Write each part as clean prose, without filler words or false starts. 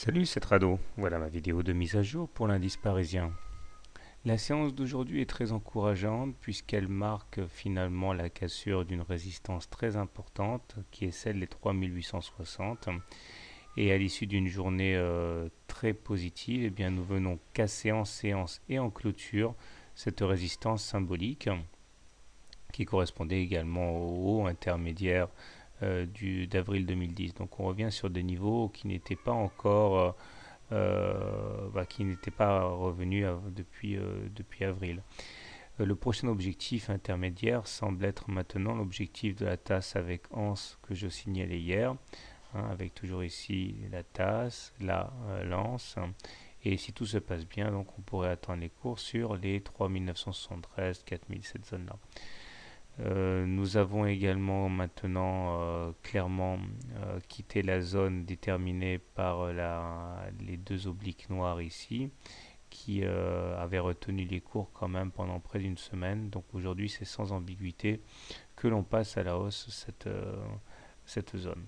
Salut, c'est Rado. Voilà ma vidéo de mise à jour pour l'indice parisien. La séance d'aujourd'hui est très encourageante puisqu'elle marque finalement la cassure d'une résistance très importante qui est celle des 3860. Et à l'issue d'une journée très positive, eh bien, nous venons casser en séance et en clôture cette résistance symbolique qui correspondait également au haut intermédiaire d'avril 2010. Donc on revient sur des niveaux qui n'étaient pas encore qui n'était pas revenu depuis avril. Le prochain objectif intermédiaire semble être maintenant l'objectif de la tasse avec anse que je signalais hier, avec toujours ici la tasse, la lance. Et si tout se passe bien, donc on pourrait attendre les cours sur les 3973, 4000, cette zone-là. Nous avons également maintenant clairement quitté la zone déterminée par les deux obliques noirs ici, qui avaient retenu les cours quand même pendant près d'une semaine. Donc aujourd'hui, c'est sans ambiguïté que l'on passe à la hausse cette zone.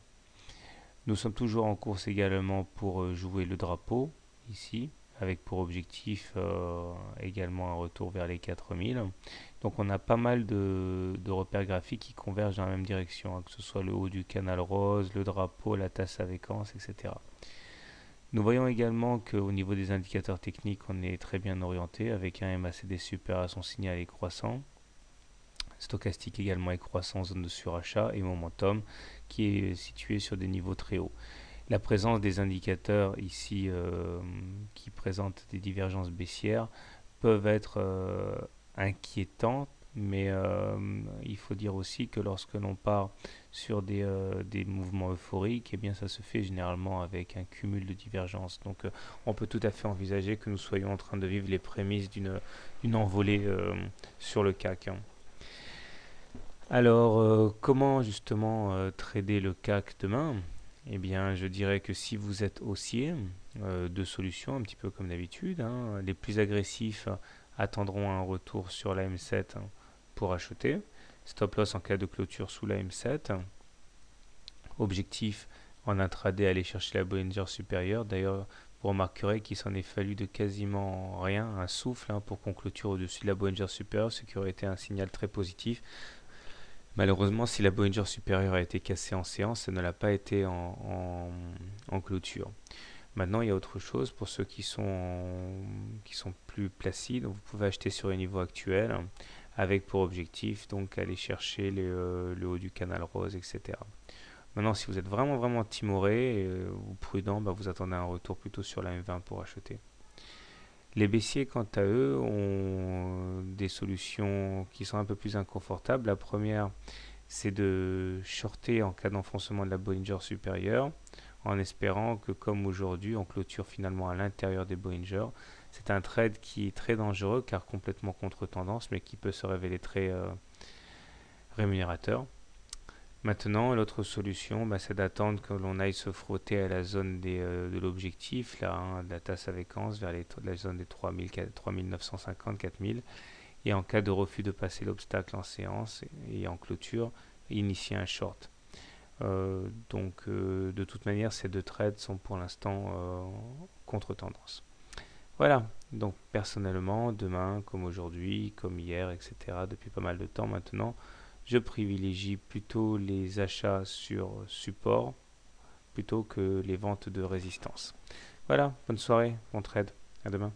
Nous sommes toujours en course également pour jouer le drapeau ici, avec pour objectif également un retour vers les 4000. Donc on a pas mal de repères graphiques qui convergent dans la même direction, que ce soit le haut du canal rose, le drapeau, la tasse à séquence, etc. Nous voyons également qu'au niveau des indicateurs techniques, on est très bien orienté avec un MACD super à son signal est croissant. Stochastique également est croissant, zone de surachat et momentum qui est situé sur des niveaux très hauts. La présence des indicateurs ici qui présentent des divergences baissières peuvent être inquiétantes, mais il faut dire aussi que lorsque l'on part sur des mouvements euphoriques, eh bien ça se fait généralement avec un cumul de divergences. Donc on peut tout à fait envisager que nous soyons en train de vivre les prémices d'une envolée sur le CAC. Alors, comment justement trader le CAC demain? Eh bien, je dirais que si vous êtes haussier, deux solutions, un petit peu comme d'habitude. Les plus agressifs attendront un retour sur la M7 pour acheter. Stop loss en cas de clôture sous la M7. Objectif en intraday, aller chercher la Bollinger supérieure. D'ailleurs, vous remarquerez qu'il s'en est fallu de quasiment rien, un souffle, pour qu'on clôture au-dessus de la Bollinger supérieure, ce qui aurait été un signal très positif. Malheureusement, si la Bollinger supérieure a été cassée en séance, ça ne l'a pas été en clôture. Maintenant, il y a autre chose pour ceux qui sont plus placides. Vous pouvez acheter sur les niveaux actuels avec pour objectif donc aller chercher le haut du canal rose, etc. Maintenant, si vous êtes vraiment timoré ou prudent, vous attendez un retour plutôt sur la M20 pour acheter. Les baissiers, quant à eux, ont des solutions qui sont un peu plus inconfortables. La première, c'est de shorter en cas d'enfoncement de la Bollinger supérieure, en espérant que, comme aujourd'hui, on clôture finalement à l'intérieur des Bollinger. C'est un trade qui est très dangereux, car complètement contre-tendance, mais qui peut se révéler très rémunérateur. Maintenant, l'autre solution, c'est d'attendre que l'on aille se frotter à la zone de l'objectif, de la tasse avec anse, vers la zone des 3000, 3950, 4000. Et en cas de refus de passer l'obstacle en séance et en clôture, initier un short. De toute manière, ces deux trades sont pour l'instant contre-tendance. Voilà, donc personnellement, demain, comme aujourd'hui, comme hier, etc., depuis pas mal de temps maintenant, je privilégie plutôt les achats sur support plutôt que les ventes de résistance. Voilà, bonne soirée, bon trade, à demain.